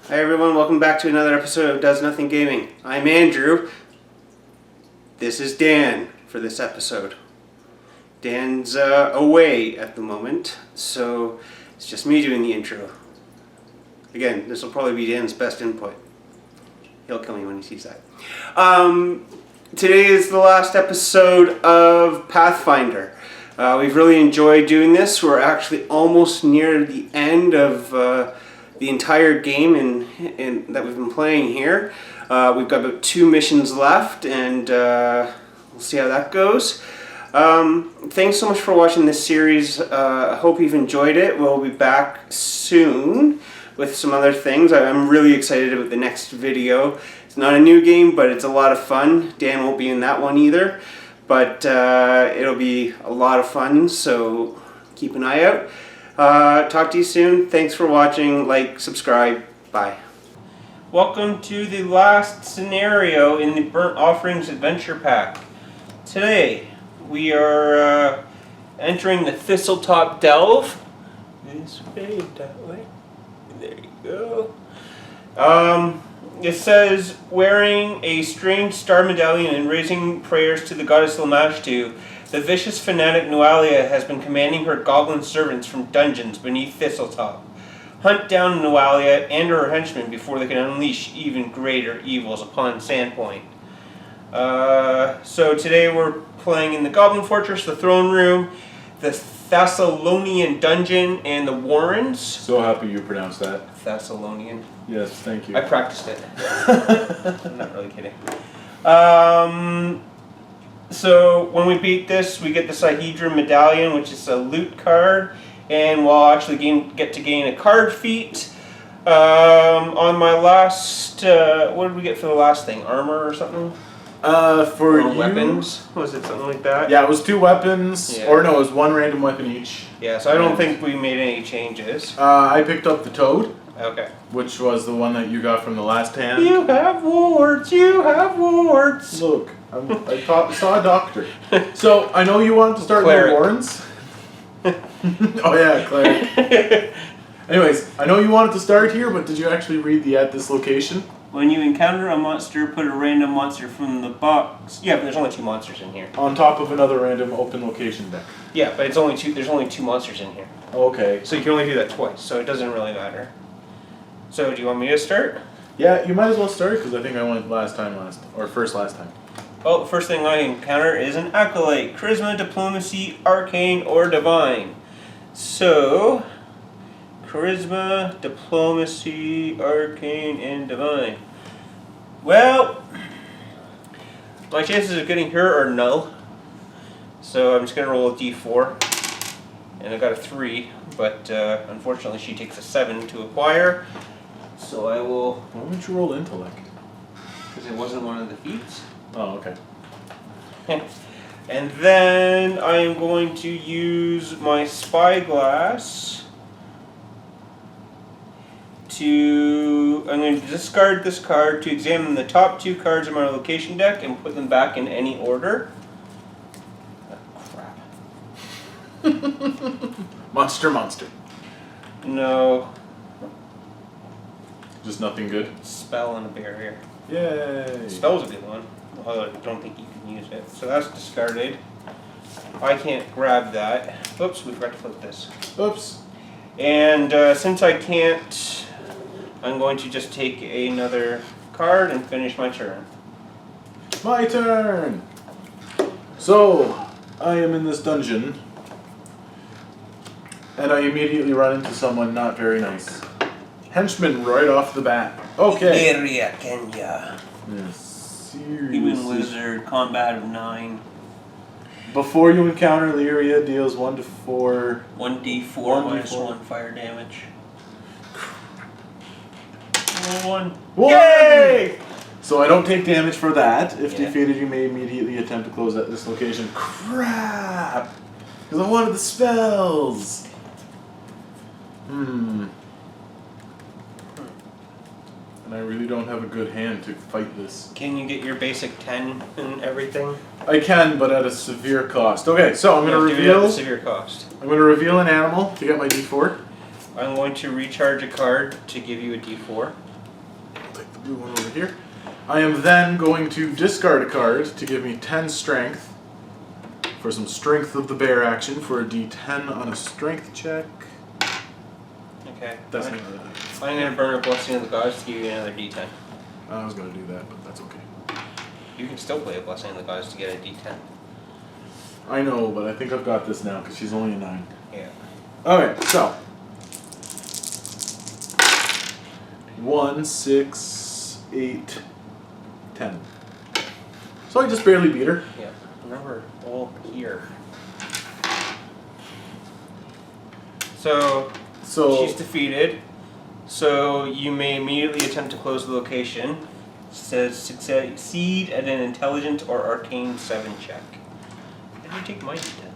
Hi everyone, welcome back to another episode of Does Nothing Gaming. I'm Andrew. This is Dan for this episode. Dan's away at the moment, so it's just me doing the intro. Again, this will probably be Dan's best input. He'll kill me when he sees that. Today is the last episode of Pathfinder. We've really enjoyed doing this. We're actually almost near the end of the entire game that we've been playing here. We've got about 2 missions left, and we'll see how that goes. Thanks so much for watching this series. I hope you've enjoyed it. We'll be back soon with some other things. I'm really excited about the next video. It's not a new game, but it's a lot of fun. Dan won't be in that one either, but it'll be a lot of fun, so keep an eye out. Talk to you soon. Thanks for watching. Like, subscribe. Bye. Welcome to the last scenario in the Burnt Offerings Adventure Pack. Today we are entering the Thistletop Delve. This way, that way. There you go. It says, wearing a strange star medallion and raising prayers to the goddess Lamashtu, the vicious fanatic Nualia has been commanding her goblin servants from dungeons beneath Thistletop. Hunt down Nualia and her henchmen before they can unleash even greater evils upon Sandpoint. So today we're playing in the Goblin Fortress, the Throne Room, the Thessalonian Dungeon, and the Warrens. So happy you pronounced that. Thessalonian. Yes, thank you. I practiced it. I'm not really kidding. So when we beat this, we get the Sahedra Medallion, which is a loot card, and we'll actually get to gain a card feat. On my last, what did we get for the last thing? Armor or something? For or you, weapons? Was it something like that? Yeah, it was 2 weapons, Yeah. or no, it was 1 random weapon each. Yeah, so I don't think we made any changes. I picked up the toad, Okay. which was the one that you got from the last hand. You have warts, you have warts. Look, saw a doctor. So, I know you wanted to start with the Warrens. Oh yeah, cleric. Anyways, I know you wanted to start here, but did you actually read the at this location? When you encounter a monster, put a random monster from the box. Yeah, but there's only 2 monsters in here. On top of another random open location deck. Yeah, but it's only 2. There's only 2 monsters in here. Okay. So you can only do that twice, so it doesn't really matter. So do you want me to start? Yeah, you might as well start, because I think I went first last time. Well, the first thing I encounter is an Acolyte. Charisma, Diplomacy, Arcane, or Divine. So, Charisma, Diplomacy, Arcane, and Divine. Well, my chances of getting her are null. So I'm just going to roll a d4. And I got a 3, but unfortunately she takes a 7 to acquire. So I will... Why don't you roll intellect? Because it wasn't one of the feats. Oh, okay. And then I am going to use my spyglass I'm going to discard this card to examine the top 2 cards of my location deck and put them back in any order. Oh, crap. Monster. No. Just nothing good? Spell and a barrier. Yay! Spell's a good one, although I don't think you can use it. So that's discarded. I can't grab that. Oops, we forgot to flip this. Oops. And since I can't, I'm going to just take another card and finish my turn. My turn! So, I am in this dungeon, and I immediately run into someone not very nice. Henchman right off the bat. Okay. Area Kenya. Yes, Human seriously. wizard, combat of 9. Before you encounter the area, deals 1 to 4. 1d4 minus 1 fire damage. 1. Yay! So I don't take damage for that. If Yeah. defeated, you may immediately attempt to close at this location. Crap! Because I wanted the spells! And I really don't have a good hand to fight this. Can you get your basic 10 and everything? I can, but at a severe cost. Okay, so I'm going to Do it at a reveal... severe cost. I'm going to reveal an animal to get my d4. I'm going to recharge a card to give you a d4. do one over here. I am then going to discard a card to give me 10 strength for some strength of the bear action for a d10 on a strength check. Okay. That's I'm not going to burn a Blessing of the Gods to give you another D10. I was going to do that, but that's okay. You can still play a Blessing of the Gods to get a D10. I know, but I think I've got this now because she's only a 9. Yeah. Okay, so 1, 6, 8, 10. So I just barely beat her. Yeah. Remember, all here. So she's defeated. So you may immediately attempt to close the location. It says succeed at an intelligence or arcane 7 check. How did you take my D10?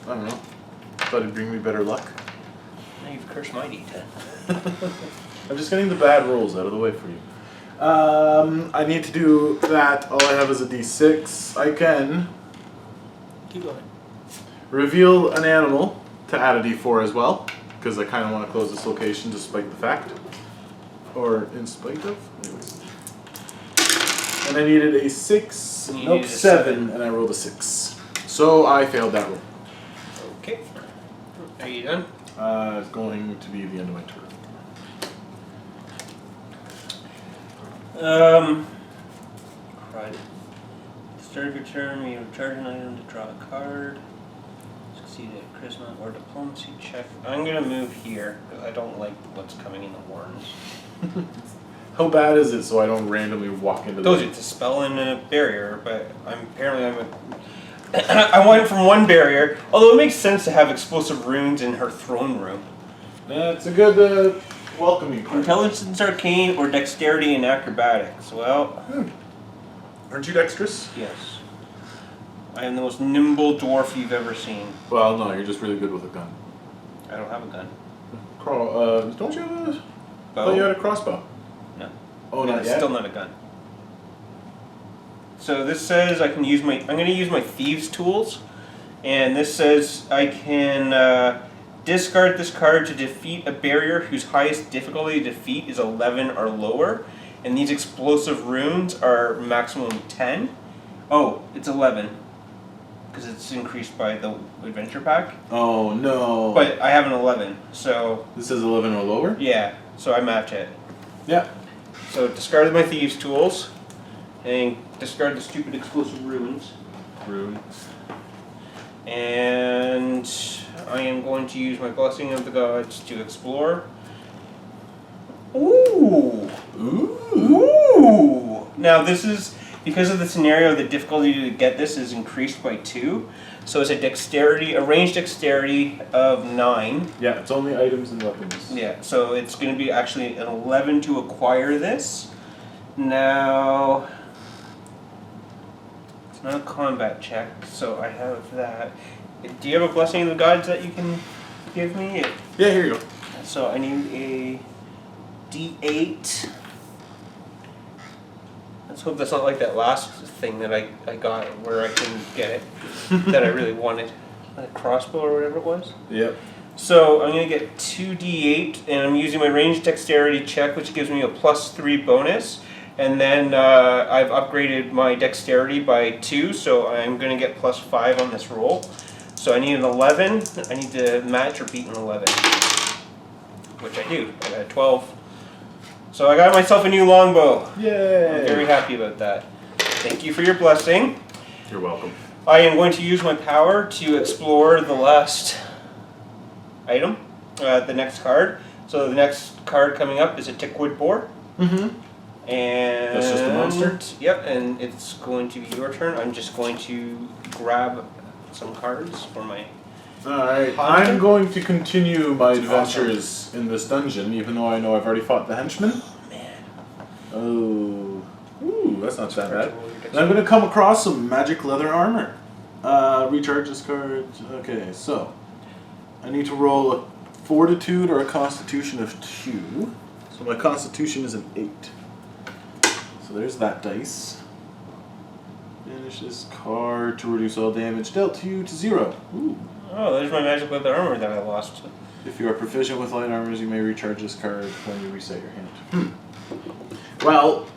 I don't know. Thought it'd bring me better luck. Now you've cursed my D10. I'm just getting the bad rolls out of the way for you. I need to do that. All I have is a d6. I can Keep going. reveal an animal to add a d4 as well, because I kind of want to close this location despite the fact. Or in spite of? Anyways. And I needed a 6, You nope, needed a 7, and I rolled a 6. So I failed that roll. Okay. Are you done? It's going to be the end of my turn. Right. Start of your turn, you charge an item to draw a card. Succeed at charisma or diplomacy check. I'm gonna move here because I don't like what's coming in the horns. How bad is it so I don't randomly walk into Told you it's a spell and a barrier, but I went from one barrier. Although it makes sense to have explosive runes in her throne room. That's a good welcoming card. Intelligence, arcane, or dexterity and acrobatics. Well, Aren't you dexterous? yes. I am the most nimble dwarf you've ever seen. Well, no, you're just really good with a gun. I don't have a gun. Don't you have a... I Bow? thought you had a crossbow. No. Oh, not It's yet? still not a gun. So this says I'm going to use my thieves tools, and this says I can discard this card to defeat a barrier whose highest difficulty to defeat is 11 or lower, and these explosive runes are maximum 10. Oh, it's 11 because it's increased by the adventure pack. Oh, no. But I have an 11, so This is 11 or lower? yeah, so I match it. Yeah. So discarded my thieves tools, and discard the stupid explosive runes. Rune. And I am going to use my Blessing of the Gods to explore. Ooh! Ooh! Now this is, because of the scenario, the difficulty to get this is increased by 2. So it's a ranged dexterity of 9. Yeah, it's only items and weapons. Yeah, so it's going to be actually an 11 to acquire this. Now, it's not a combat check, so I have that. Do you have a Blessing of the Gods that you can give me? Yeah, here you go. So I need a D8. Let's hope that's not like that last thing that I got where I couldn't get it that I really wanted. A crossbow or whatever it was. Yep. So I'm going to get 2d8, and I'm using my ranged dexterity check, which gives me a +3 bonus. And then I've upgraded my dexterity by 2, so I'm going to get +5 on this roll. So I need an 11. I need to match or beat an 11, which I do. I got a 12. So I got myself a new longbow. Yay! I'm very happy about that. Thank you for your blessing. You're welcome. I am going to use my power to explore the last item, the next card. So the next card coming up is a Tickwood boar. Mm-hmm. And That's just a monster? Yep, and it's going to be your turn. I'm just going to grab some cards for my... Alright, Hunter? I'm going to continue my That's adventures in this dungeon, even though I know I've already fought the henchman. Oh, man. Oh. Ooh, that's not that bad. Roll your And I'm going to come across some magic leather armor. Recharge this card. Okay, so I need to roll a fortitude or a constitution of 2. So my constitution is an 8. So there's that dice. Finish this card to reduce all damage dealt to you to 0. Ooh. Oh, there's my magic leather armor that I lost. If you are proficient with light armors, you may recharge this card when you reset your hand. Well,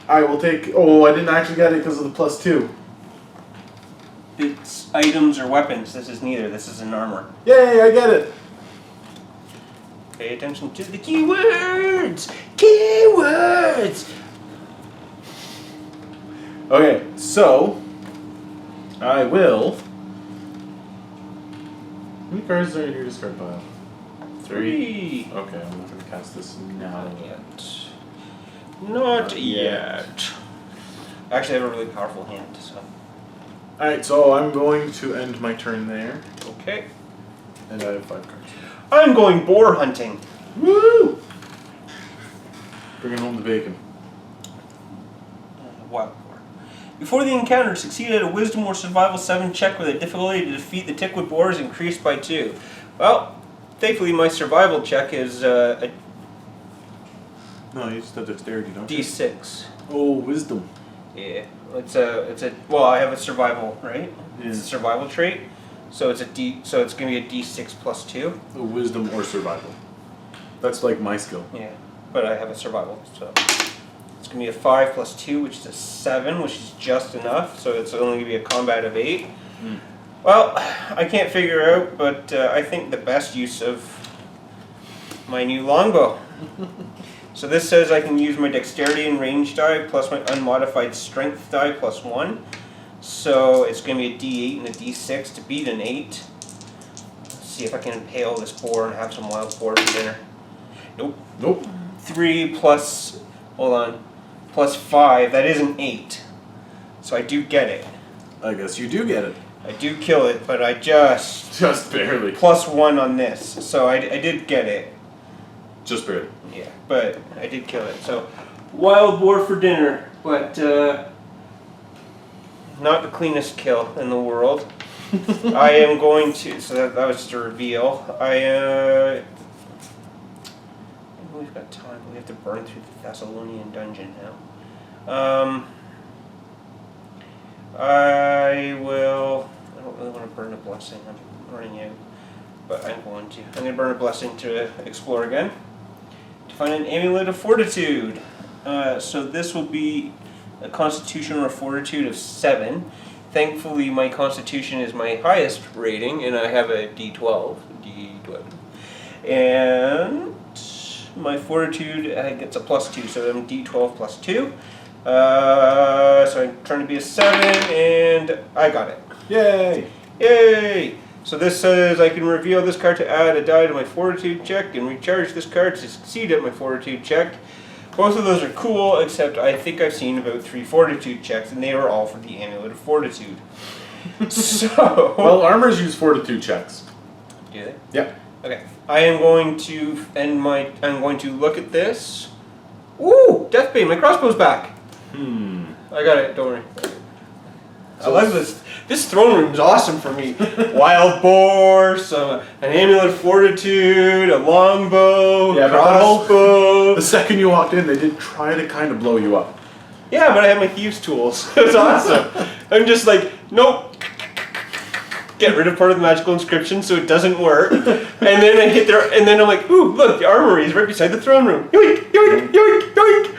I will take... Oh, I didn't actually get it because of the +2. It's items or weapons. This is neither. This is an armor. Yay, I get it. Pay attention to the keywords! Keywords! Okay, so I will... How many cards are in your discard pile? 3. Okay, I'm not going to cast this now. Not yet. Not yet. Actually, I have a really powerful hand, so... Alright, so I'm going to end my turn there. Okay. And I have 5 cards. I'm going boar hunting. Woo! Bringing home the bacon. Wild boar. Before the encounter, succeed at a wisdom or survival 7 check where the difficulty to defeat the tickwood boar is increased by 2. Well, thankfully my survival check is a No, you just have dexterity, don't you? D6. Oh, wisdom. Yeah, well, I have a survival, right? Yeah. It's a survival trait, so it's gonna be a D6 plus 2. A wisdom or survival. That's like my skill. Yeah, but I have a survival, so it's gonna be a 5 plus 2, which is a 7, which is just enough. So it's only gonna be a combat of 8. Well, I can't figure out, but I think the best use of my new longbow. So this says I can use my dexterity and range die plus my unmodified strength die plus 1. So it's going to be a D8 and a D6 to beat an 8. Let's see if I can impale this boar and have some wild boar for dinner. Nope. Nope. 3 plus, hold on, plus 5, that is an 8. So I do get it. I guess you do get it. I do kill it, but I just barely. plus 1 on this. So I did get it. Just barely. Yeah, but I did kill it. So, wild boar for dinner, but not the cleanest kill in the world. I am going to. So that was just a reveal. We've got time. We have to burn through the Thessalonian dungeon now. I will. I don't really want to burn a blessing. I'm running out, but I'm going to. I'm going to burn a blessing to explore again. To find an amulet of fortitude. So this will be a constitution or a fortitude of 7. Thankfully, my constitution is my highest rating, and I have a D12. And my fortitude gets a plus 2, so I'm D12 plus 2. So I'm trying to be a 7, and I got it. Yay! Yay! So this says I can reveal this card to add a die to my fortitude check and recharge this card to succeed at my fortitude check. Both of those are cool, except I think I've seen about 3 fortitude checks, and they were all for the amulet of fortitude. So... Well, armors use fortitude checks. Do they? Yep. Okay. I am going to I'm going to look at this. Ooh! Deathbane, my crossbow's back! I got it, don't worry. I like this. This throne room is awesome for me. Wild boar, an amulet of fortitude, a longbow, crossbow. The second you walked in, they did try to kind of blow you up. Yeah, but I have my thieves' tools. It's awesome. I'm just like, nope. Get rid of part of the magical inscription so it doesn't work. And then I hit there, and then I'm like, ooh, look, the armory is right beside the throne room. Yoink, yoink, yoink, yoink.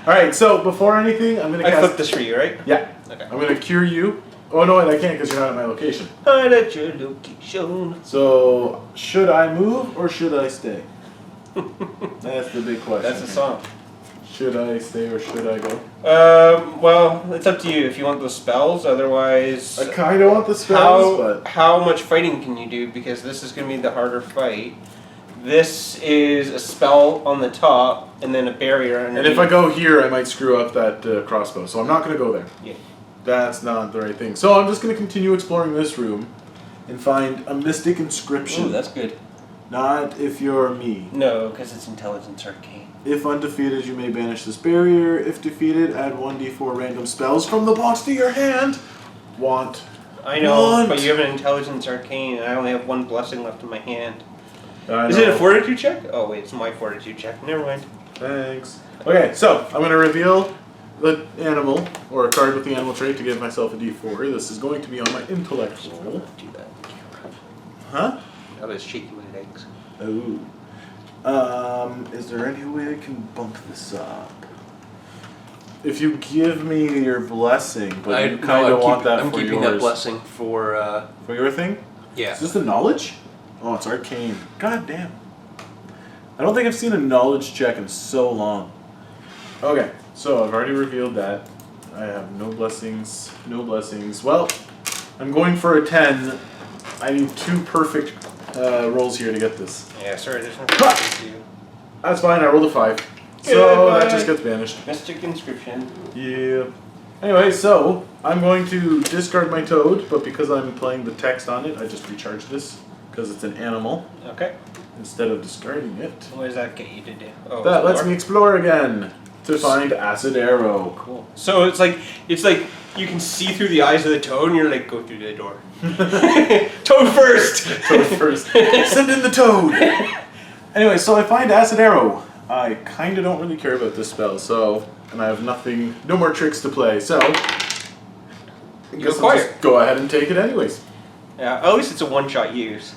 Alright, so before anything, I'm going to cast... I flipped this for you, right? Yeah. Okay. I'm going to cure you. Oh, no, I can't because you're not at my location. Not at your location. So, should I move or should I stay? That's the big question. That's the song. Should I stay or should I go? Well, it's up to you if you want those spells. Otherwise, I kind of want the spells, but... How much fighting can you do? Because this is going to be the harder fight. This is a spell on the top, and then a barrier underneath. And if I go here, I might screw up that crossbow, so I'm not going to go there. Yeah. That's not the right thing. So I'm just going to continue exploring this room and find a mystic inscription. Ooh, that's good. Not if you're me. No, because it's intelligence arcane. If undefeated, you may banish this barrier. If defeated, add 1d4 random spells from the box to your hand. I know, but you have an intelligence arcane, and I only have 1 blessing left in my hand. Is it a fortitude check? Oh wait, it's my fortitude check. Never mind. Thanks. Okay, so I'm going to reveal the animal, or a card with the animal trait to give myself a d4. This is going to be on my intellect roll. Do that. Huh? I was shaking my legs. Oh. Is there any way I can bump this up? If you give me your blessing, but you kind of want that for yours. I'm keeping that blessing for your thing? Yeah. Is this the knowledge? Oh, it's arcane. God damn. I don't think I've seen a knowledge check in so long. Okay, so I've already revealed that. I have no blessings. No blessings. Well, I'm going for a 10. I need 2 perfect rolls here to get this. Yeah, sorry, there's nothing to do. That's fine, I rolled a 5. So that just gets banished. Mystic Inscription. Yeah. Anyway, so I'm going to discard my toad, but because I'm playing the text on it, I just recharge this because it's an animal. Okay. Instead of discarding it. What does that get you to do? Oh, that lets me explore again to find acid arrow. Cool. So it's like you can see through the eyes of the toad, and you're like, go through the door. Toad first. Toad first. Send in the toad. Anyway, so I find acid arrow. I kind of don't really care about this spell, so, and I have no more tricks to play, so I guess I'll just go ahead and take it anyways. Yeah, at least it's a one-shot use.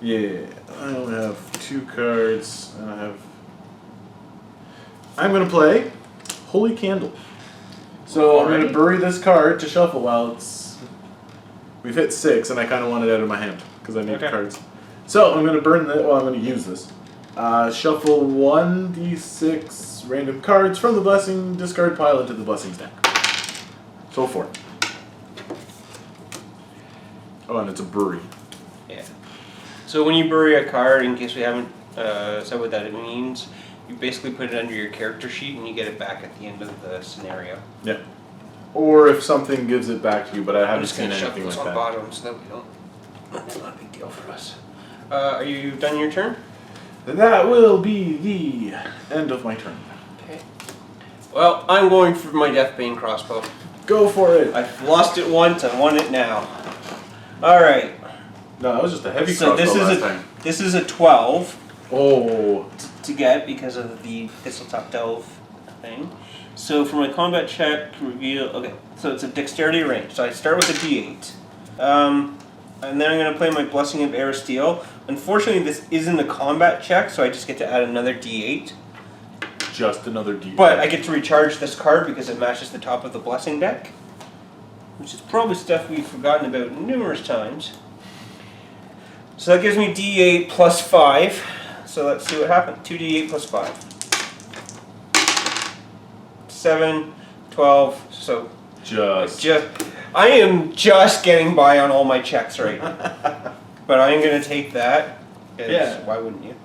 Yeah, I only have 2 cards, and I'm going to play Holy Candle. So I'm going to bury this card to shuffle while we've hit 6, and I kind of want it out of my hand, because I need cards. So I'm going to burn I'm going to use this. Shuffle 1d6 random cards from the blessing discard pile into the blessings deck. So 4. Oh, and it's a bury. Yeah. So when you bury a card, in case we haven't said what that means, you basically put it under your character sheet and you get it back at the end of the scenario. Yeah. Or if something gives it back to you, but I haven't seen anything like that. I'm just going to shove this on bottom so that we don't. That's not a big deal for us. Are you done your turn? That will be the end of my turn. Okay. Well, I'm going for my Deathbane crossbow. Go for it. I've lost it once, I won it now. Alright. No, that was just a heavy crossbow last time. This is a 12. Oh. To get because of the Thistletop Delve thing. So for my combat check, reveal. Okay, so it's a dexterity range. So I start with a d8. And then I'm going to play my Blessing of Aristeel. Unfortunately, this isn't a combat check, so I just get to add another d8. Just another d8. But I get to recharge this card because it matches the top of the Blessing deck. Which is probably stuff we've forgotten about numerous times. So that gives me d8 plus 5. So let's see what happens. 2d8 plus 5. 7, 12, so... I am just getting by on all my checks right now. But I am going to take that. Yeah. Why wouldn't you?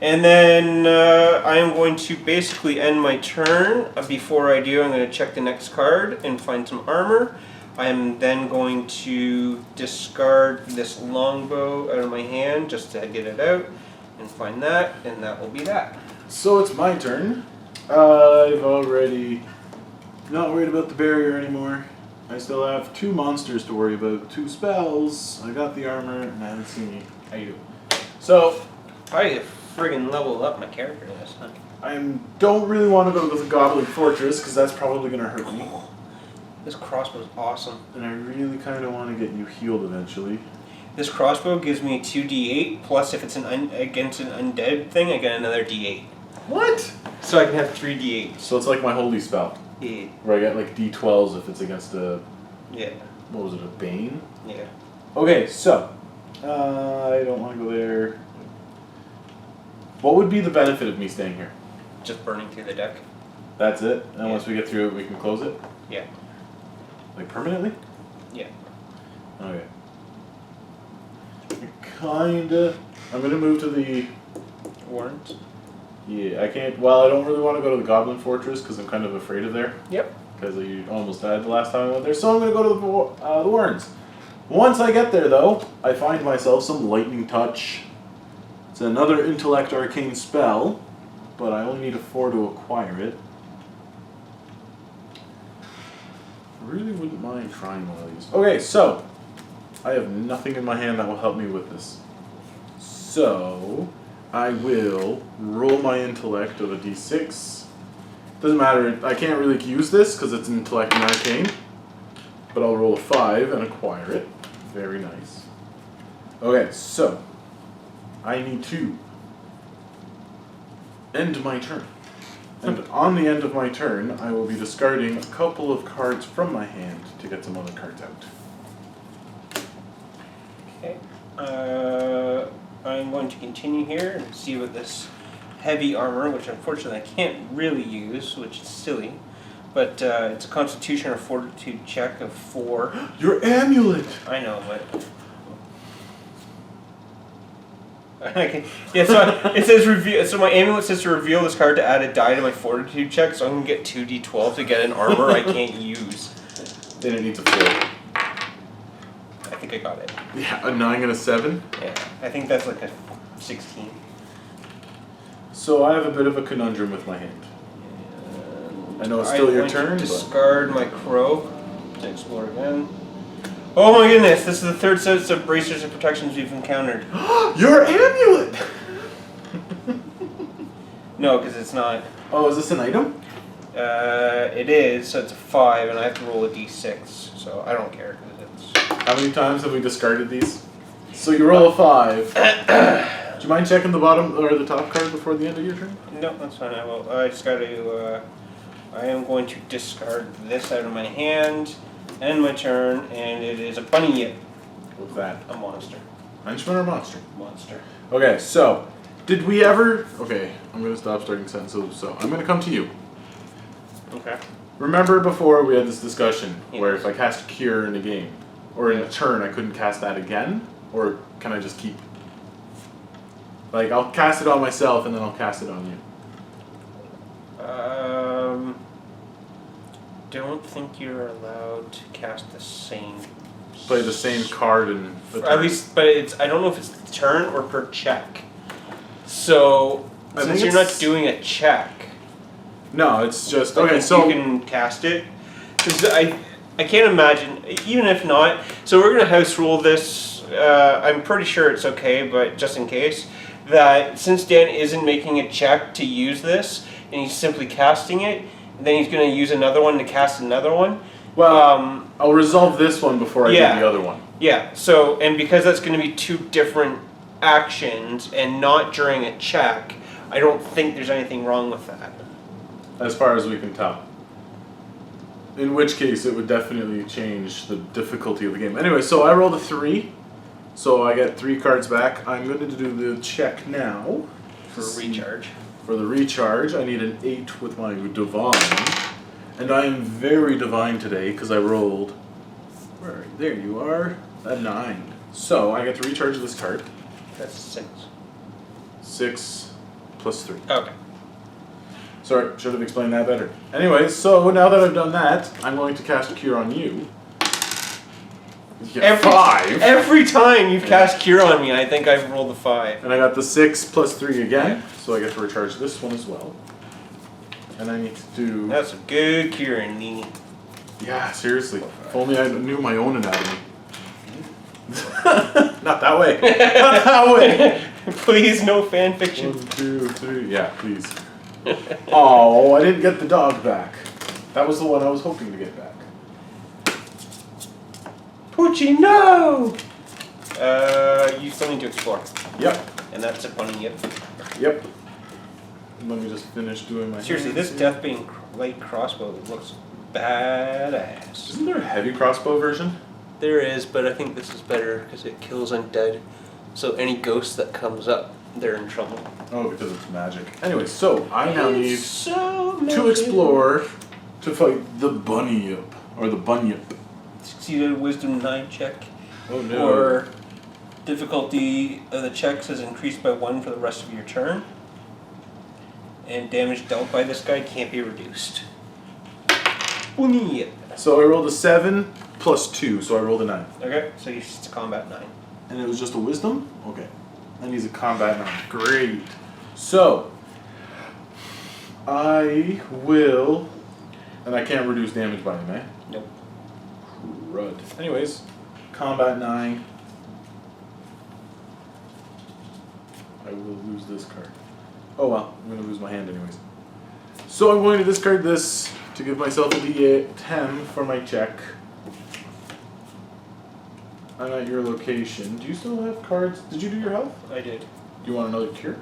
And then I am going to basically end my turn. Before I do, I'm going to check the next card and find some armor. I am then going to discard this longbow out of my hand just to get it out and find that, and that will be that. So it's my turn. I've already not worried about the barrier anymore. I still have 2 monsters to worry about, 2 spells. I got the armor, and I haven't seen how you do. So I friggin' leveled up my character this time. I don't really want to go to the Goblin Fortress because that's probably going to hurt me. This crossbow is awesome. And I really kind of want to get you healed eventually. This crossbow gives me 2d8, plus if it's against an undead thing, I get another d8. What? So I can have 3d8. So it's like my holy spell. Yeah. Where I get like d12s if it's against a... Yeah. What was it, a Bane? Yeah. Okay, so... I don't want to go there. What would be the benefit of me staying here? Just burning through the deck. That's it? And once we get through it, we can close it? Yeah. Like permanently? Yeah. Okay. Kinda. I'm gonna move to the... Warrens? Yeah, I can't... Well, I don't really want to go to the Goblin Fortress because I'm kind of afraid of there. Yep. Because I almost died the last time I went there. So I'm gonna go to the Warrens. Once I get there, though, I find myself some Lightning Touch. It's another Intellect Arcane spell, but I only need a 4 to acquire it. I really wouldn't mind trying one of these. Okay, so I have nothing in my hand that will help me with this. So I will roll my intellect of a d6. Doesn't matter, I can't really use this because it's intellect and arcane. But I'll roll a 5 and acquire it. Very nice. Okay, so I need to end my turn. And on the end of my turn, I will be discarding a couple of cards from my hand to get some other cards out. Okay. I'm going to continue here and see what this heavy armor, which unfortunately I can't really use, which is silly, but it's a Constitution or Fortitude check of 4. Your amulet! I know, but so it says reveal. So my amulet says to reveal this card to add a die to my Fortitude check, so I'm gonna get 2d12 to get an armor I can't use. Then it needs a 4. I think I got it. Yeah, a 9 and a 7? Yeah, I think that's like a 16. So I have a bit of a conundrum with my hand. I know it's still your turn, Discard my crow to explore again. Oh my goodness, this is the third set of bracers and protections we've encountered. Your amulet! No, because it's not. Oh, is this an item? It is, so it's a 5, and I have to roll a d6, so I don't care. How many times have we discarded these? So you roll a 5. Do you mind checking the bottom or the top card before the end of your turn? No, that's fine. I will. I just got to. I am going to discard this out of my hand, end my turn, and it is a bunny yip. What's that? A monster. Henchman or monster? Monster. Okay, so did we ever? Okay, I'm gonna stop starting sentences. So I'm gonna come to you. Okay. Remember before we had this discussion where Yes. if I cast a cure in a game or in a turn, I couldn't cast that again, or can I just keep? Like I'll cast it on myself and then I'll cast it on you. Don't think you're allowed to cast the same. Play the same card and. At least, but it's. I don't know if it's turn or per check. So since you're not doing a check. No, it's just okay. So you can cast it. Because I can't imagine, even if not. So we're gonna house rule this. I'm pretty sure it's okay, but just in case, that since Dan isn't making a check to use this and he's simply casting it, then he's gonna use another one to cast another one. Well, I'll resolve this one before I do the other one. Yeah. So and because that's gonna be 2 different actions and not during a check, I don't think there's anything wrong with that. As far as we can tell. In which case, it would definitely change the difficulty of the game. Anyway, so I rolled a 3, so I get 3 cards back. I'm going to do the check now. For recharge. For the recharge, I need an 8 with my divine. And I am very divine today because I rolled. There you are. A 9. So I get to recharge this card. That's 6. 6 plus 3. Okay. Sorry, should have explained that better. Anyway, so now that I've done that, I'm going to cast a cure on you. Every 5. Every time you've cast Cure on me, I think I've rolled a 5. And I got the 6 plus 3 again, so I get to recharge this one as well. And I need to do. That's a good curing, Nini. Yeah, seriously. If only I knew my own anatomy. Not that way. Not that way. Please, no fan fiction. 1, 2, 3. Yeah, please. Oh, I didn't get the dog back. That was the one I was hoping to get back. Poochie, no! You still need to explore. Yep. And that's a bunny yip. Yep. Let me just finish doing my. Seriously, this Deathbane light crossbow looks badass. Isn't there a heavy crossbow version? There is, but I think this is better because it kills undead. So any ghost that comes up, they're in trouble. Oh, because it's magic. Anyway, so I now need so to explore to fight the bunny yip or the bunyip. Succeeded a wisdom 9 check. Oh no. Or difficulty of the checks is increased by 1 for the rest of your turn. And damage dealt by this guy can't be reduced. Bunny. So I rolled a 7 plus 2, so I rolled a 9. Okay, so it's a combat 9. And it was just a wisdom? Okay. And he's a combat 9. Great. So I will, and I can't reduce damage by him, eh? Nope. Crud. Anyways, combat 9. I will lose this card. Oh well, I'm going to lose my hand anyways. So I'm going to discard this to give myself a D10 for my check. I'm at your location. Do you still have cards? Did you do your health? I did. Do you want another cure?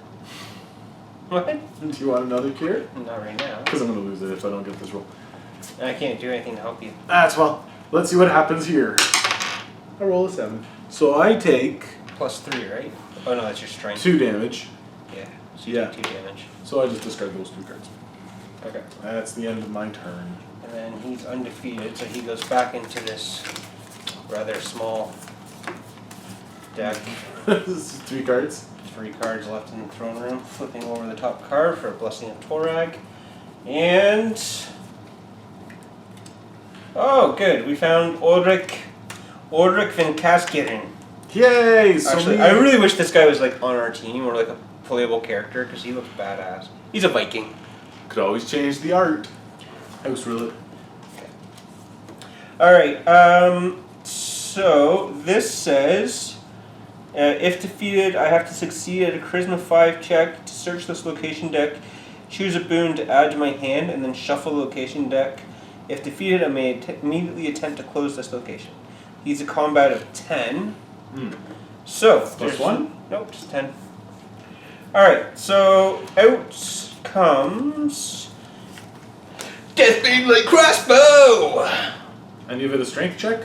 What? Do you want another cure? Not right now. Because I'm going to lose it if I don't get this roll. I can't do anything to help you. Well. Let's see what happens here. I roll a 7. So I take... +3, right? Oh no, that's your strength. 2 damage. Yeah. So you take 2 damage. So I just discard those 2 cards. Okay. That's the end of my turn. And then he's undefeated, so he goes back into this rather small deck. This is 3 cards. 3 cards left in the throne room. Flipping over the top card for a Blessing of Torag. And... oh, good. We found Ulrich van Kaskeren. Yay! So Actually, I really wish this guy was like on our team or like a playable character because he looks badass. He's a Viking. could always change the art. House rule it. Alright, so this says, if defeated, I have to succeed at a Charisma 5 check to search this location deck, choose a boon to add to my hand, and then shuffle the location deck. If defeated, I may immediately attempt to close this location. He's a combat of 10. So, Plus 1? Nope, just 10. Alright, so out comes Deathbane Light Crossbow! And you have a strength check?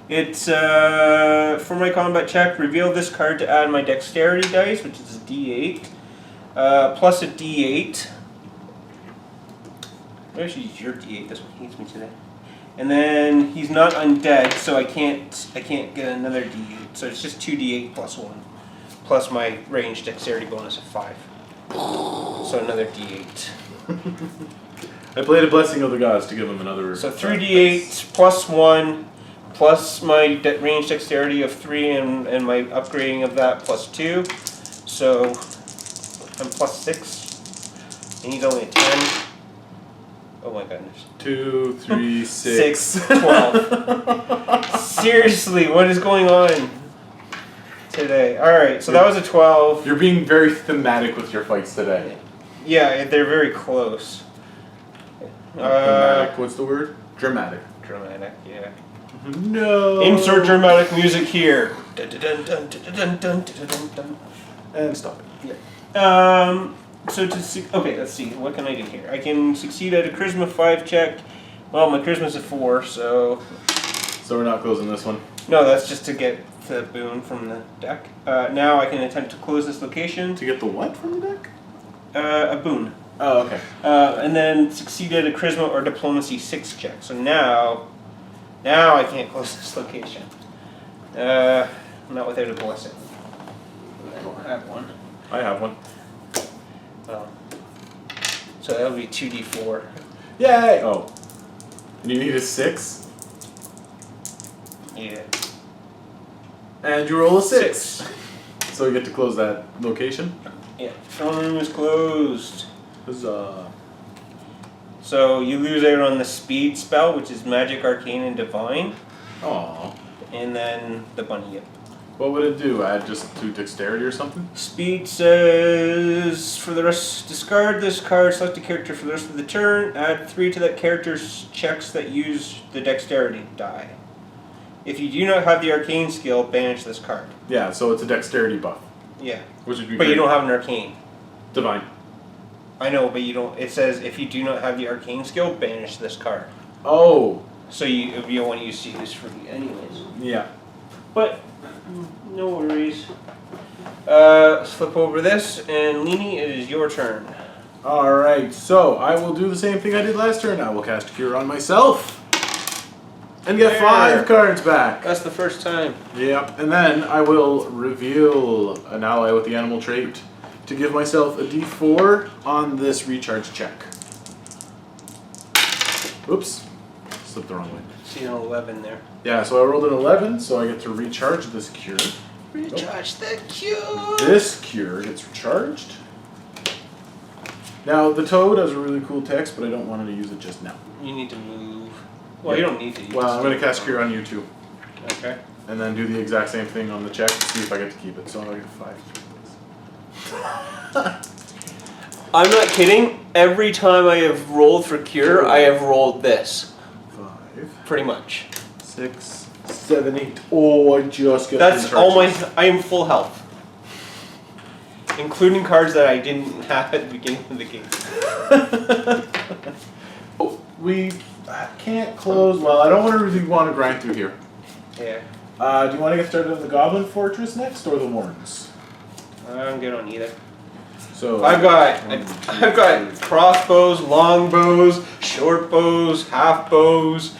It's, for my combat check, reveal this card to add my dexterity dice, which is a d8, plus a d8. Maybe I should use your d8, this one hates me today. And then he's not undead, so I can't get another d8, so it's just 2d8 plus 1. Plus my range dexterity bonus of 5. So another d8. I played a Blessing of the Gods to give him another... So 3d8 plus 1, plus my range dexterity of 3 and my upgrading of that plus 2. So I'm plus 6. And he's only a 10. Oh my goodness. 2, 3, 6. 12. Seriously, what is going on today? Alright, so that was a 12. You're being very thematic with your fights today. Yeah, they're very close. Thematic, what's the word? Dramatic. Dramatic, yeah. No. Insert dramatic music here. Dun, dun, dun, dun, dun, dun, dun, dun, dun. And stop it. Yeah. So okay, let's see. What can I do here? I can succeed at a Charisma 5 check. Well, my Charisma's a 4, so... So we're not closing this one? No, that's just to get the boon from the deck. Now I can attempt to close this location. To get the what from the deck? A boon. Oh, okay. And then succeed at a Charisma or Diplomacy 6 check. So now I can't close this location. Not without a blessing. I don't have one. I have one. Oh. So that'll be 2d4. Yay! Oh. And you need a 6? Yeah. And you roll a 6. So you get to close that location? Yeah. Throne room is closed. Huzzah. So you lose out on the speed spell, which is Magic, Arcane, and Divine. Aww. And then the bunny yip. What would it do? Add just to dexterity or something? Speed says, for the rest, discard this card, select a character for the rest of the turn, add 3 to that character's checks that use the dexterity die. If you do not have the arcane skill, banish this card. Yeah, so it's a dexterity buff. Yeah. Which would be But great. you don't have an arcane. Divine. I know, but you don't. It says if you do not have the arcane skill, banish this card. Oh. So you don't want to use this for anyways. Yeah. But no worries. Let's flip over this, and Leanie, it is your turn. Alright, so I will do the same thing I did last turn. I will cast Cure on myself. And get 5 cards back. That's the first time. Yep, and then I will reveal an ally with the animal trait to give myself a d4 on this recharge check. Oops, slipped the wrong way. See an 11 there. Yeah, so I rolled an 11, so I get to recharge this cure. Recharge the cure. This cure gets recharged. Now, the toad has a really cool text, but I don't want to use it just now. You need to move. Well, you don't need to. Well, I'm going to cast Cure on you too. Okay. And then do the exact same thing on the check to see if I get to keep it. So I'll get 5. I'm not kidding. Every time I have rolled for cure, I have rolled this. 5, Pretty much. 6, 7, 8. Oh, I just got That's recharged. all my. I am full health. including cards that I didn't have at the beginning of the game. We can't close. Well, I don't really want to grind through here. Yeah. Do you want to get started on the Goblin Fortress next, or the Warrens? I'm good on either. So I've got crossbows, longbows, short bows, half bows,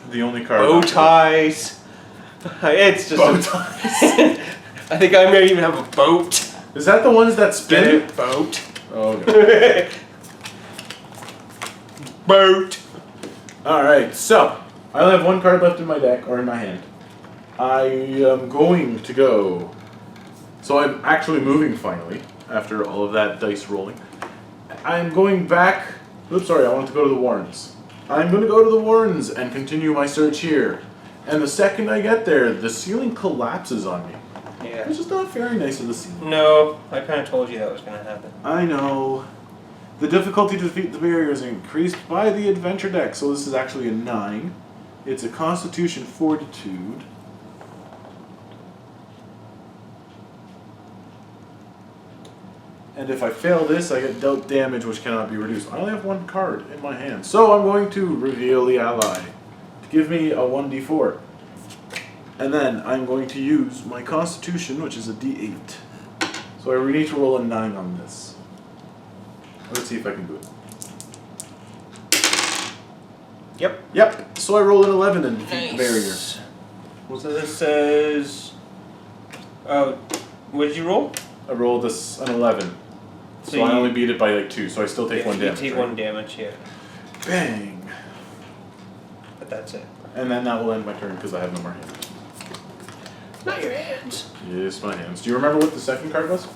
the only card. bow ties. It's just Bow ties. I think I may even have a boat. Is that the ones that spin? Get it? Boat. Oh, okay. Boat. Alright, so I only have one card left in my deck, or in my hand. I am going to go. So I'm actually moving finally, after all of that dice rolling. I'm going back. Oops, sorry, I wanted to go to the Warrens. I'm going to go to the Warrens and continue my search here. And the second I get there, the ceiling collapses on me. Yeah. Which is not very nice of the ceiling. No, I kind of told you that was going to happen. I know. The difficulty to defeat the barrier is increased by the adventure deck, so this is actually a 9. It's a Constitution Fortitude. And if I fail this, I get dealt damage which cannot be reduced. I only have one card in my hand, so I'm going to reveal the ally to give me a 1d4. And then I'm going to use my Constitution, which is a d8. So I need to roll a 9 on this. Let's see if I can do it. Yep. So I roll an 11 and defeat the barrier. So this says... Oh, what did you roll? I rolled an 11. So I only beat it by like 2, so I still take 1 damage. You take 1 damage, yeah. Bang! But that's it. And then that will end my turn because I have no more hands. Not your hands. Yes, my hands. Do you remember what the second card was?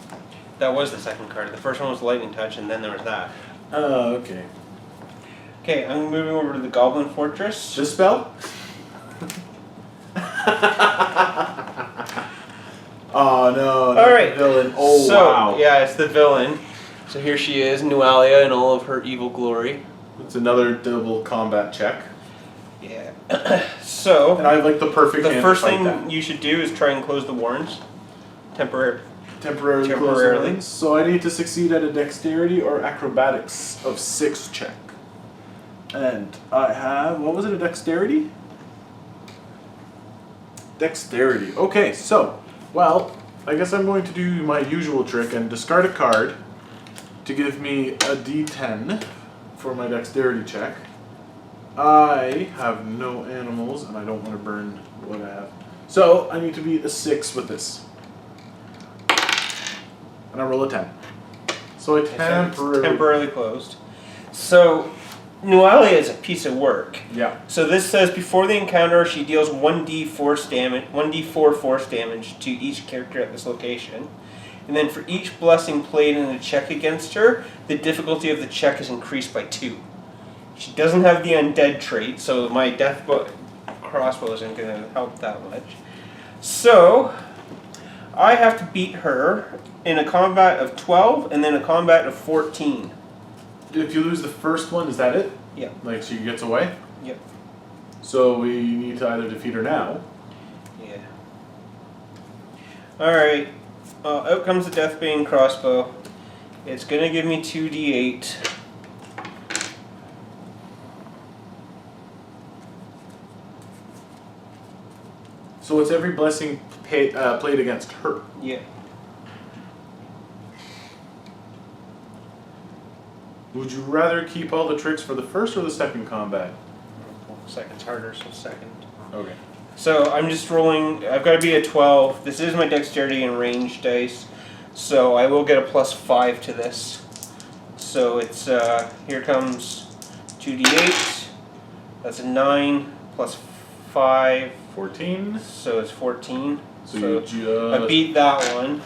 That was the second card. The first one was Lightning Touch, and then there was that. Oh, okay. Okay, I'm moving over to the Goblin Fortress. Dispel? Oh no, All right. the villain. Oh, so, wow. Yeah, it's the villain. So here she is, Nualia in all of her evil glory. It's another double combat check. Yeah. So, And I have like the perfect the hand first to fight thing that. you should do is try and close the Warrens. Temporarily. Temporarily. Close the lines. So I need to succeed at a dexterity or acrobatics of 6 check. And I have, what was it, a dexterity? Dexterity. Okay, so, well, I guess I'm going to do my usual trick and discard a card to give me a d10 for my dexterity check. I have no animals and I don't want to burn what I have. So I need to beat a 6 with this. And I roll a 10. So I temporarily closed. So, Nualia is a piece of work. Yeah. So this says before the encounter, she deals 1d4 force damage to each character at this location. And then for each blessing played in a check against her, the difficulty of the check is increased by 2. She doesn't have the undead trait, so my crossbow isn't going to help that much. So, I have to beat her in a combat of 12 and then a combat of 14. If you lose the first one, is that it? Yeah. Like she gets away? Yep. So we need to either defeat her now. Yeah. Alright. Out comes the Deathbane crossbow. It's going to give me 2d8. So it's every blessing played against her. Yeah. Would you rather keep all the tricks for the first or the second combat? Second's harder, so second. Okay. So I'm just rolling. I've got to be a 12. This is my dexterity and range dice, so I will get a +5 to this. So it's here comes 2d8. That's a 9 plus 5. 14. So it's 14. So you just... I beat that one.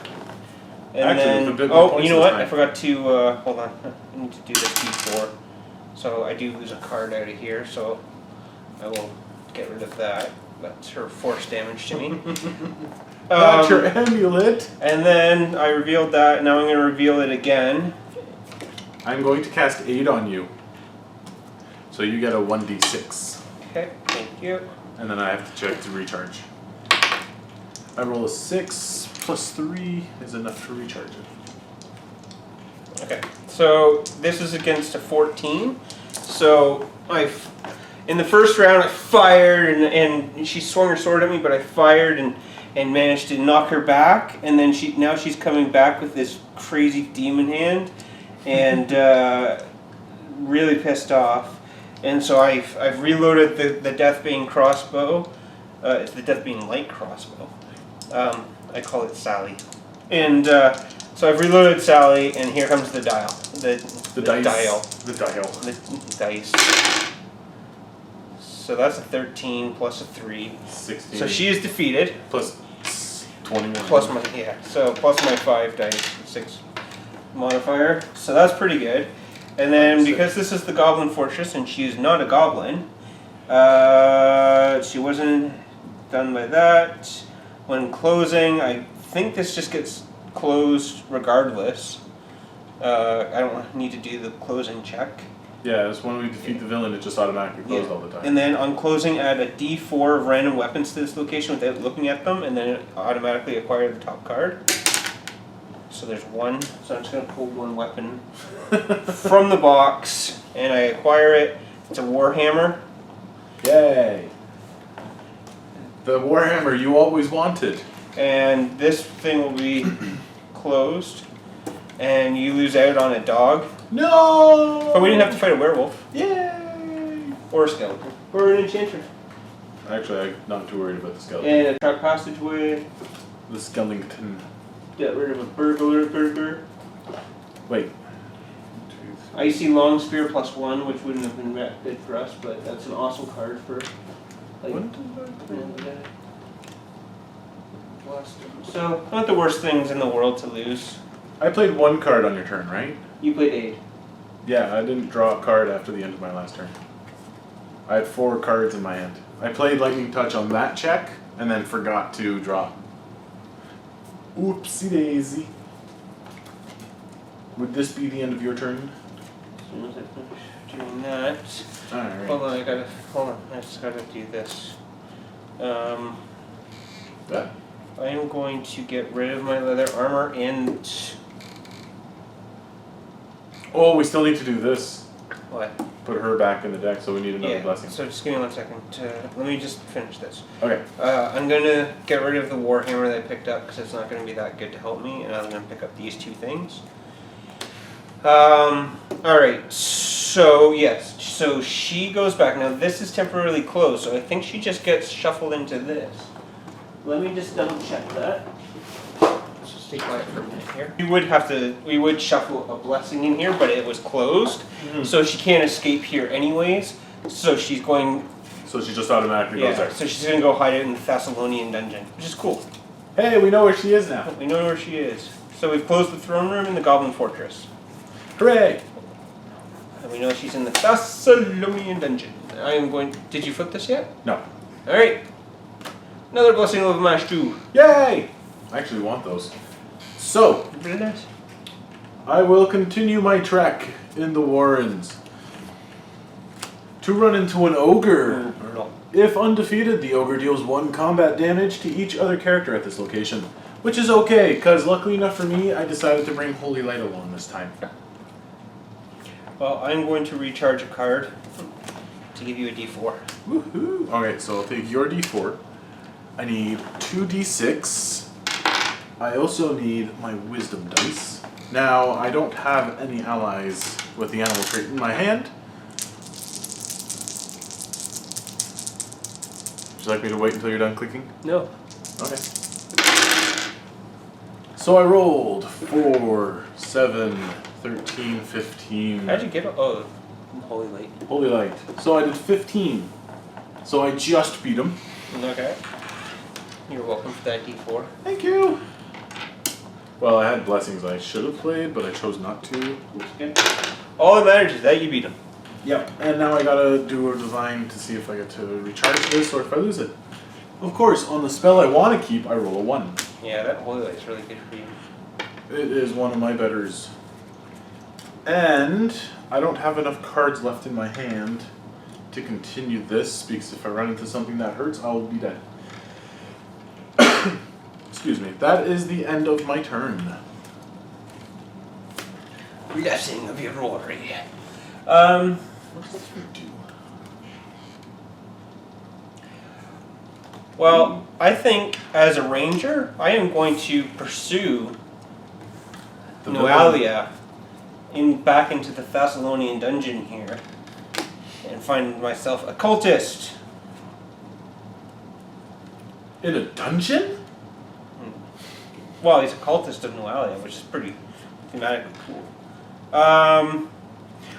And Actually, then, with a bit more points you know this what? time. I forgot to, hold on. I need to do this before. So I do lose a card out of here, so I will get rid of that. That's her force damage to me. That's your amulet. And then I revealed that. Now I'm going to reveal it again. I'm going to cast Aid on you. So you get a 1d6. Okay, thank you. And then I have to check to recharge. I roll a 6 plus 3 is enough to recharge it. Okay, so this is against a 14. So in the first round I fired and she swung her sword at me, but I fired and managed to knock her back. And then now she's coming back with this crazy demon hand, and really pissed off. And so I've reloaded the Deathbane crossbow. It's the Deathbane light crossbow. I call it Sally. And so I've reloaded Sally, and here comes the dial. The dice. dial. The dial. The dice. So that's a 13 plus a 3. 16. So she is defeated. Plus 21. Plus my 5 dice, 6 modifier. So that's pretty good. And then because this is the Goblin Fortress and she is not a goblin, she wasn't done by that. When closing, I think this just gets closed regardless. I don't need to do the closing check. Yeah, it's when we defeat the villain, it just automatically closed all the time. And then on closing, add a D4 of random weapons to this location without looking at them, and then it automatically acquires the top card. So there's 1. So I'm just going to pull 1 weapon from the box, and I acquire it. It's a Warhammer. Yay! The Warhammer you always wanted. And this thing will be closed, and you lose out on a dog. No! But we didn't have to fight a werewolf. Yay! Or a skeleton. Or an enchanter. Actually, I'm not too worried about the skeleton. And a truck passageway. The skeleton. Get rid of a burglar. Wait. Icy long spear +1, which wouldn't have been good for us, but that's an awesome card for like. So not the worst things in the world to lose. I played 1 card on your turn, right? You played 8. Yeah, I didn't draw a card after the end of my last turn. I had 4 cards in my hand. I played Lightning Touch on that check, and then forgot to draw. Oopsie daisy. Would this be the end of your turn? As soon as I finish doing that. Alright. Hold on, I just gotta do this. That? I am going to get rid of my leather armor and Oh, we still need to do this. what? Put her back in the deck, so we need another blessing. So just give me 1 second. Let me just finish this. Okay. I'm gonna get rid of the Warhammer that I picked up because it's not gonna be that good to help me, and I'm gonna pick up these 2 things. Alright, so yes, so she goes back. Now this is temporarily closed, so I think she just gets shuffled into this. Let me just double check that. Let's just stay quiet for a minute here. We would shuffle a blessing in here, but it was closed, so she can't escape here anyways, so she's going... So she just automatically goes there. So she's gonna go hide it in the Thessalonian dungeon, which is cool. Hey, we know where she is now. We know where she is. So we've closed the throne room in the Goblin Fortress. Hooray! And we know she's in the Thessalonian dungeon. I am going... Did you flip this yet? No. Alright. Another blessing of Mash 2. Yay! I actually want those. So, I will continue my trek in the Warrens to run into an ogre. If undefeated, the ogre deals 1 combat damage to each other character at this location, which is okay, because luckily enough for me, I decided to bring Holy Light along this time. Well, I'm going to recharge a card to give you a D4. Woohoo! Okay, so I'll take your D4. I need 2 D6. I also need my Wisdom dice. Now, I don't have any allies with the animal trait in my hand. Would you like me to wait until you're done clicking? No. Okay. So I rolled 4, 7, 13, 15. How'd you get... Oh, Holy Light. Holy Light. So I did 15. So I just beat him. Okay. You're welcome for that D4. Thank you. Well, I had blessings I should have played, but I chose not to. Okay. All that matters is that you beat him. Yep. And now I gotta do a design to see if I get to recharge this or if I lose it. Of course, on the spell I want to keep, I roll a 1. Yeah, that Holy Light's really good for you. It is one of my betters. And I don't have enough cards left in my hand to continue this, because if I run into something that hurts, I'll be dead. Excuse me. That is the end of my turn. Blessing of your glory. What does we do? Well, I think as a ranger, I am going to pursue The Noalia back into the Thessalonian dungeon here and find myself a cultist. In a dungeon? Well, he's a cultist of Noalia, which is pretty thematically cool.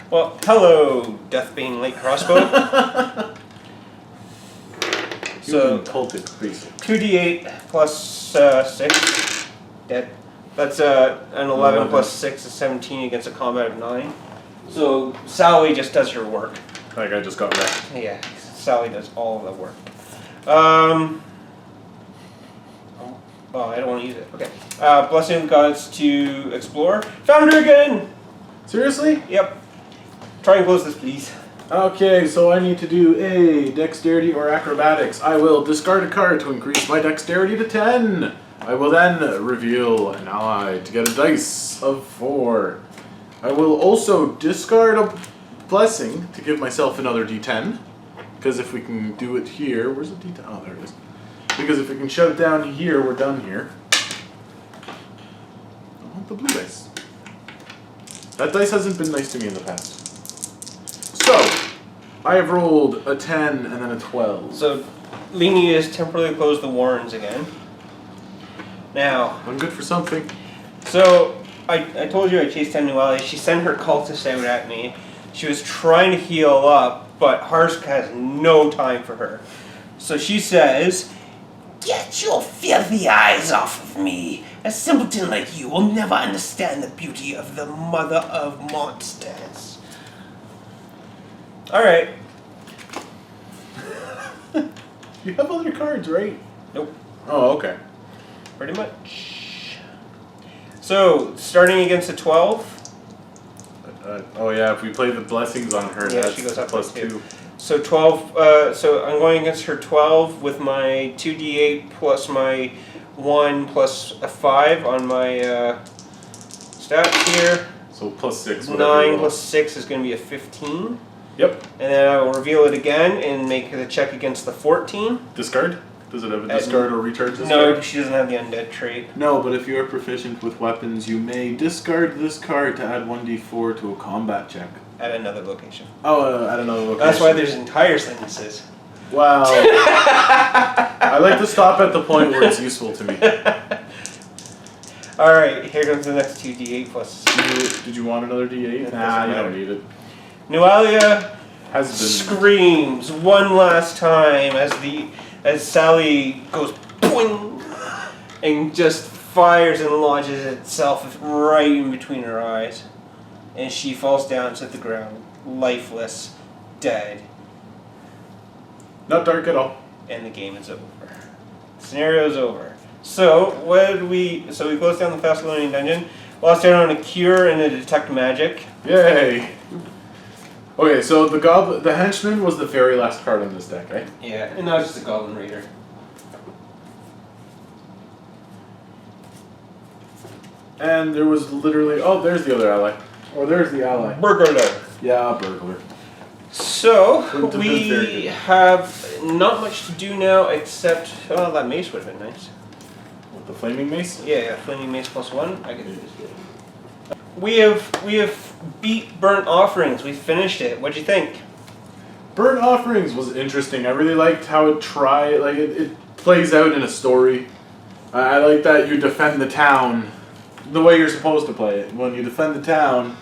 Well, hello, Deathbane Light Crossbow. So, cultist priest. 2d8 plus 6. Dead. That's an 11 plus 6 is 17 against a combat of 9. So, Sally just does her work. Like I just got wrecked. Yeah, Sally does all of the work. Oh, I don't want to use it. Okay. Blessing of the Gods to explore. Found her again! Seriously? Yep. Try and close this, please. Okay, so I need to do a dexterity or acrobatics. I will discard a card to increase my dexterity to 10. I will then reveal an ally to get a dice of 4. I will also discard a blessing to give myself another d10. Because if we can do it here, where's the d10? Oh, there it is. Because if we can shut it down here, we're done here. I want the blue dice. That dice hasn't been nice to me in the past. So, I have rolled a 10 and then a 12. So, Lini has temporarily closed the warrens again. Now, I'm good for something. so I told you I chased down Noalia. She sent her cultist out at me. She was trying to heal up, but Harsk has no time for her. So she says, "Get your filthy eyes off of me. A simpleton like you will never understand the beauty of the mother of monsters." Alright. You have other cards, right? Nope. Oh, okay. Pretty much. So, starting against a 12. Oh yeah, if we play the blessings on her, Yeah, that's she goes up plus by 2. 2. So 12, so I'm going against her 12 with my 2d8 plus my 1 plus a 5 on my stats here. So plus 6. 9 plus 6 is going to be a 15. Yep. And then I will reveal it again and make the check against the 14. Discard? Does it have a discard or recharge discard? No, she doesn't have the undead trait. No, but if you are proficient with weapons, you may discard this card to add 1d4 to a combat check. At another location. Oh, at another location. That's why there's entire sentences. Wow. I like to stop at the point where it's useful to me. Alright, here comes the next 2d8 plus. Did you want another d8? It Nah, doesn't you matter. don't need it. Noalia Has been. screams one last time as Sally goes boing and just fires and launches itself right in between her eyes, and she falls down to the ground, lifeless, dead, Not dark at all. and the game is over. The scenario is over. So what did we? So we closed down the Thessalonian dungeon. Lost out on a cure and a detect magic. Yay! Okay, so the henchman was the very last card on this deck, right? Yeah, and now it's just a Goblin Raider. And there was literally there's the other ally. Or there's the ally. Burglar. Yeah, burglar. So, Wouldn't have been very we good. have not much to do now except, oh, that mace would have been nice. With the flaming mace? Yeah, flaming mace +1, I could do this. We have beat Burnt Offerings, we finished it, what'd you think? Burnt Offerings was interesting. I really liked how it it plays out in a story. I like that you defend the town the way you're supposed to play it. When you defend the town,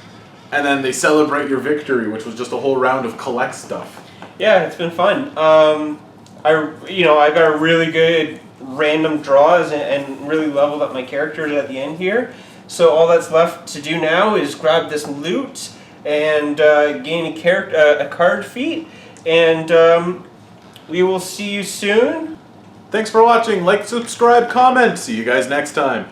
and then they celebrate your victory, which was just a whole round of collect stuff. Yeah, it's been fun. I got a really good random draws and really leveled up my characters at the end here. So all that's left to do now is grab this loot and gain a card feat, and we will see you soon. Thanks for watching. Like, subscribe, comment. See you guys next time.